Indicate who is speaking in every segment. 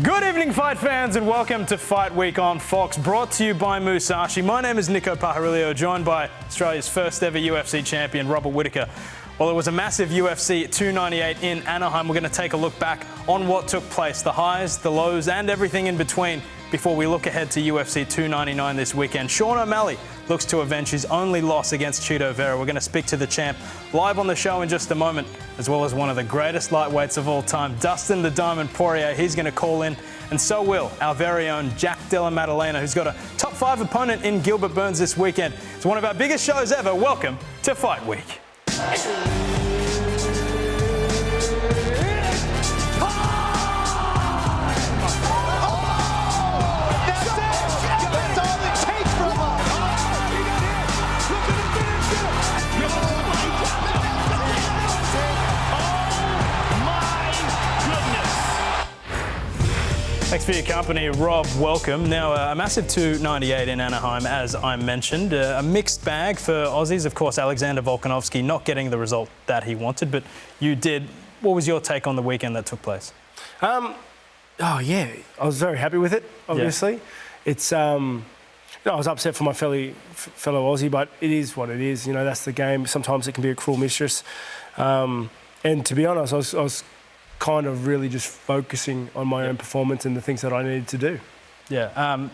Speaker 1: Good evening, fight fans, and welcome to Fight Week on Fox, brought to you by Musashi. My name is Niko Pajarillo, joined by Australia's first ever UFC champion, Robert Whittaker. Well, it was a massive UFC 298 in Anaheim. We're going to take a look back on what took place, the highs, the lows, and everything in between before we look ahead to UFC 299 this weekend. Sean O'Malley looks to avenge his only loss against Chito Vera. We're going to speak to the champ live on the show in just a moment, as well as one of the greatest lightweights of all time, Dustin the Diamond Poirier. He's going to call in, and so will our very own Jack Della Maddalena, who's got a top 5 opponent in Gilbert Burns this weekend. It's one of our biggest shows ever. Welcome to Fight Week. Thanks for your company, Rob. Welcome. Now, a massive 298 in Anaheim, as I mentioned. A mixed bag for Aussies. Of course, Alexander Volkanovski not getting the result that he wanted, but you did. What was your take on the weekend that took place?
Speaker 2: I was very happy with it, obviously. Yeah. It's, I was upset for my fellow Aussie, but it is what it is. You know, that's the game. Sometimes it can be a cruel mistress. And to be honest, I was kind of really just focusing on my own performance and the things that I needed to do.
Speaker 1: Yeah.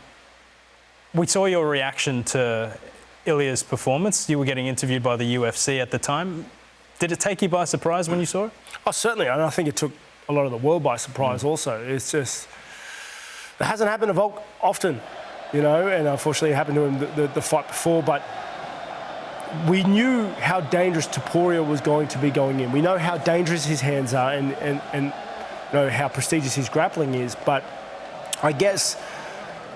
Speaker 1: We saw your reaction to Ilia's performance. You were getting interviewed by the UFC at the time. Did it take you by surprise when you saw it?
Speaker 2: Oh, certainly. And I think it took a lot of the world by surprise also. It's just, it hasn't happened to Volk often, you know, and unfortunately it happened to him the fight before, but we knew how dangerous Topuria was going to be going in. We know how dangerous his hands are and you know how prestigious his grappling is, but I guess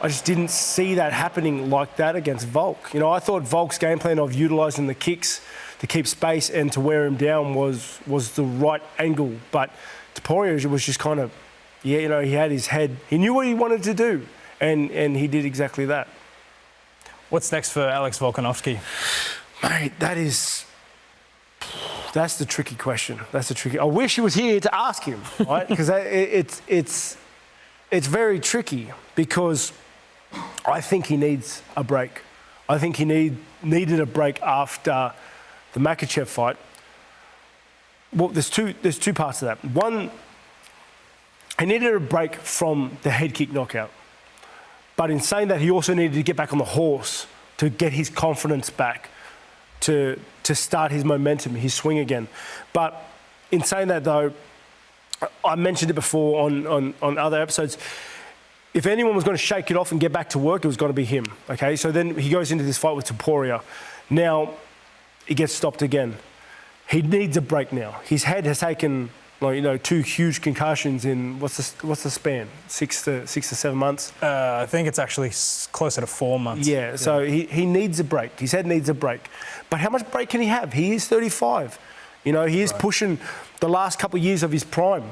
Speaker 2: I just didn't see that happening like that against Volk. You know, I thought Volk's game plan of utilising the kicks to keep space and to wear him down was the right angle, but Topuria was just kind of, he had his head, he knew what he wanted to do, and he did exactly that.
Speaker 1: What's next for Alex Volkanovski?
Speaker 2: Mate, that's the tricky question. I wish he was here to ask him, right? Because it's very tricky because I think he needs a break. I think he needed a break after the Makhachev fight. Well, there's two parts to that. One, he needed a break from the head kick knockout. But in saying that, he also needed to get back on the horse to get his confidence back, to start his momentum, his swing again. But in saying that, though, I mentioned it before on other episodes, if anyone was going to shake it off and get back to work, it was going to be him, okay? So then he goes into this fight with Topuria. Now, he gets stopped again. He needs a break now. His head has taken, 2 huge concussions in, what's the span? 6 to 7 months?
Speaker 1: I think it's actually closer to 4 months.
Speaker 2: Yeah, so he needs a break. His head needs a break. But how much break can he have? He is 35. You know, he is pushing the last couple of years of his prime.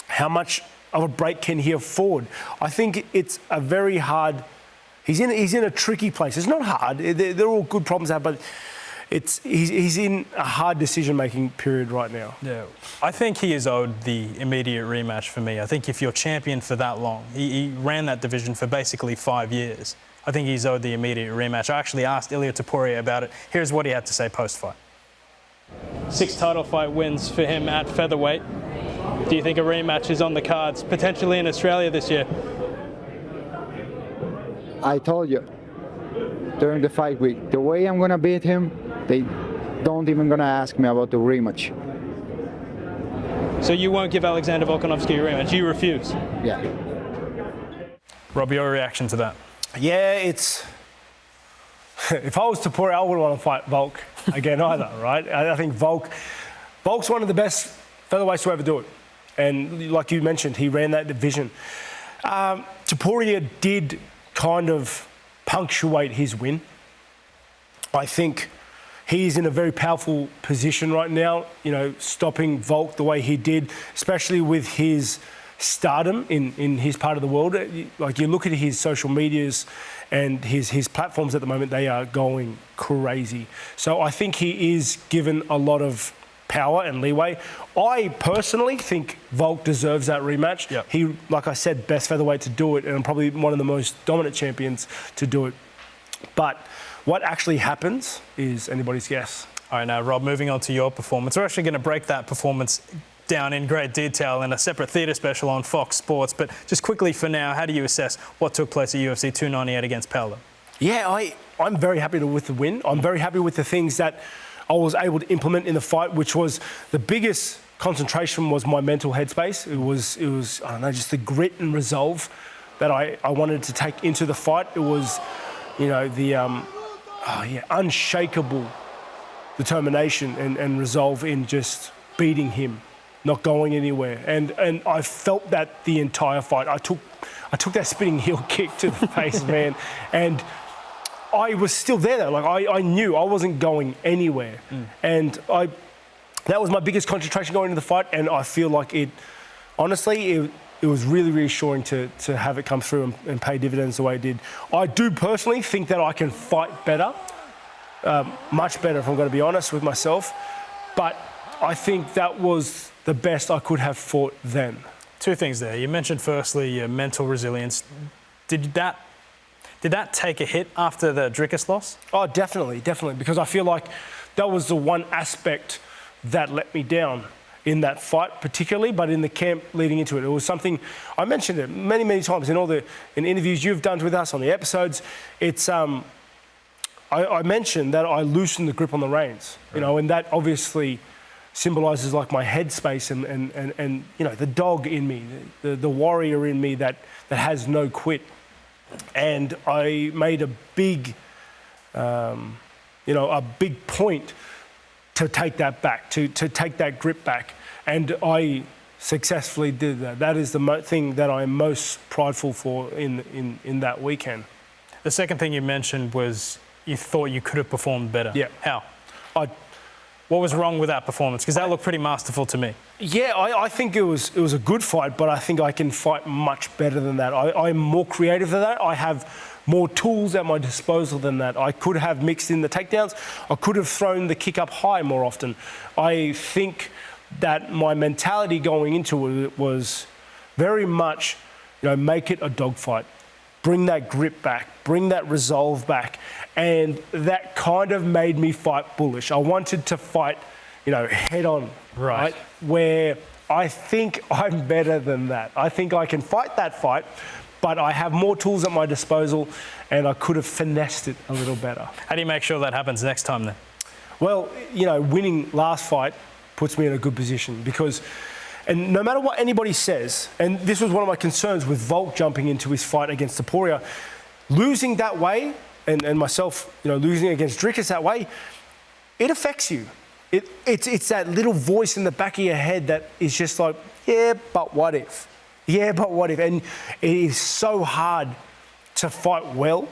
Speaker 2: How much of a break can he afford? I think it's a very hard... He's in a tricky place. It's not hard. They're all good problems to have, but he's in a hard decision-making period right now.
Speaker 1: Yeah, I think he is owed the immediate rematch for me. I think if you're champion for that long, he ran that division for basically 5 years. I think he's owed the immediate rematch. I actually asked Ilia Topuria about it. Here's what he had to say post-fight. 6 title fight wins for him at featherweight. Do you think a rematch is on the cards, potentially in Australia this year?
Speaker 3: I told you during the fight week, the way I'm going to beat him, they don't even going to ask me about the rematch.
Speaker 1: So you won't give Alexander Volkanovski a rematch? You refuse?
Speaker 3: Yeah.
Speaker 1: Rob, your reaction to that?
Speaker 2: Yeah, it's... If I was Topuria, I wouldn't want to fight Volk again either, right? I think Volk's one of the best featherweights to ever do it. And like you mentioned, he ran that division. Topuria did kind of punctuate his win. I think he's in a very powerful position right now, stopping Volk the way he did, especially with his stardom in his part of the world. Like, you look at his social medias and his platforms at the moment, they are going crazy. So I think he is given a lot of power and leeway. I personally think Volk deserves that rematch.
Speaker 1: Yep.
Speaker 2: He, like I said, best featherweight to do it, and probably one of the most dominant champions to do it. But what actually happens is anybody's guess.
Speaker 1: All right, now, Rob, moving on to your performance. We're actually going to break that performance down in great detail in a separate theatre special on Fox Sports. But just quickly for now, how do you assess what took place at UFC 298 against Paulo?
Speaker 2: Yeah, I'm very happy with the win. I'm very happy with the things that I was able to implement in the fight, which was the biggest concentration was my mental headspace. It was I don't know, just the grit and resolve that I wanted to take into the fight. It was, you know, the unshakable determination and resolve in just beating him, not going anywhere. And I felt that the entire fight. I took that spinning heel kick to the face, man, and I was still there though. Like I knew I wasn't going anywhere, and that was my biggest concentration going into the fight. And I feel like it was really reassuring to have it come through and pay dividends the way it did. I do personally think that I can fight better, much better if I'm going to be honest with myself. But I think that was the best I could have fought then.
Speaker 1: Two things there. You mentioned firstly your mental resilience. Did that take a hit after the Dricus loss?
Speaker 2: Oh, definitely, because I feel like that was the one aspect that let me down in that fight particularly, but in the camp leading into it. It was something, I mentioned it many, many times in interviews you've done with us on the episodes. It's, I mentioned that I loosened the grip on the reins, you know, and that obviously symbolises like my headspace and you know, the dog in me, the warrior in me that has no quit. And I made a big, a big point to take that back, to take that grip back. And I successfully did that. That is the thing that I'm most prideful for in that weekend.
Speaker 1: The second thing you mentioned was you thought you could have performed better.
Speaker 2: Yeah.
Speaker 1: How? What was wrong with that performance? Because that looked pretty masterful to me.
Speaker 2: Yeah, I think it was a good fight, but I think I can fight much better than that. I'm more creative than that. I have more tools at my disposal than that. I could have mixed in the takedowns. I could have thrown the kick up high more often. I think that my mentality going into it was very much, you know, make it a dogfight. Bring that grip back, bring that resolve back. And that kind of made me fight bullish. I wanted to fight, you know, head on, right? Where I think I'm better than that. I think I can fight that fight, but I have more tools at my disposal and I could have finessed it a little better.
Speaker 1: How do you make sure that happens next time then?
Speaker 2: Well, you know, winning last fight puts me in a good position because, and no matter what anybody says, and this was one of my concerns with Volk jumping into his fight against Topuria, losing that way, and myself, you know, losing against Dricus that way, it affects you. It's that little voice in the back of your head that is just like, yeah, but what if? Yeah, but what if? And it is so hard to fight well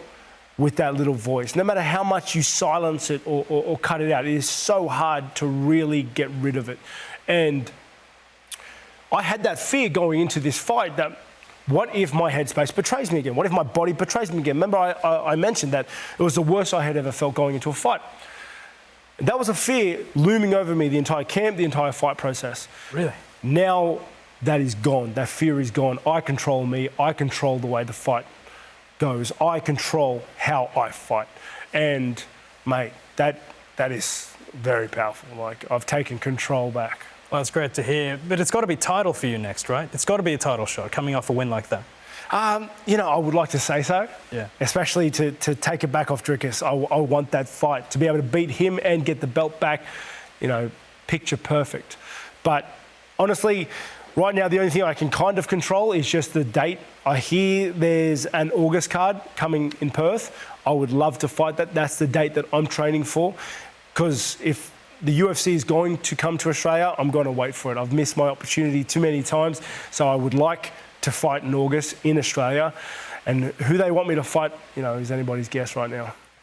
Speaker 2: with that little voice. No matter how much you silence it or cut it out, it is so hard to really get rid of it. And I had that fear going into this fight that what if my headspace betrays me again? What if my body betrays me again? Remember, I mentioned that it was the worst I had ever felt going into a fight. That was a fear looming over me the entire camp, the entire fight process.
Speaker 1: Really?
Speaker 2: Now that is gone. That fear is gone. I control me. I control the way the fight goes. I control how I fight. And, mate, that is very powerful. Like, I've taken control back.
Speaker 1: Well, that's great to hear. But it's got to be title for you next, right? It's got to be a title shot coming off a win like that.
Speaker 2: You know, I would like to say so.
Speaker 1: Yeah.
Speaker 2: Especially to take it back off Dricus. I want that fight, to be able to beat him and get the belt back, you know, picture perfect. But honestly, right now, the only thing I can kind of control is just the date. I hear there's an August card coming in Perth. I would love to fight that. That's the date that I'm training for. Because if the UFC is going to come to Australia, I'm going to wait for it. I've missed my opportunity too many times. So I would like to fight in August in Australia. And who they want me to fight, you know, is anybody's guess right now.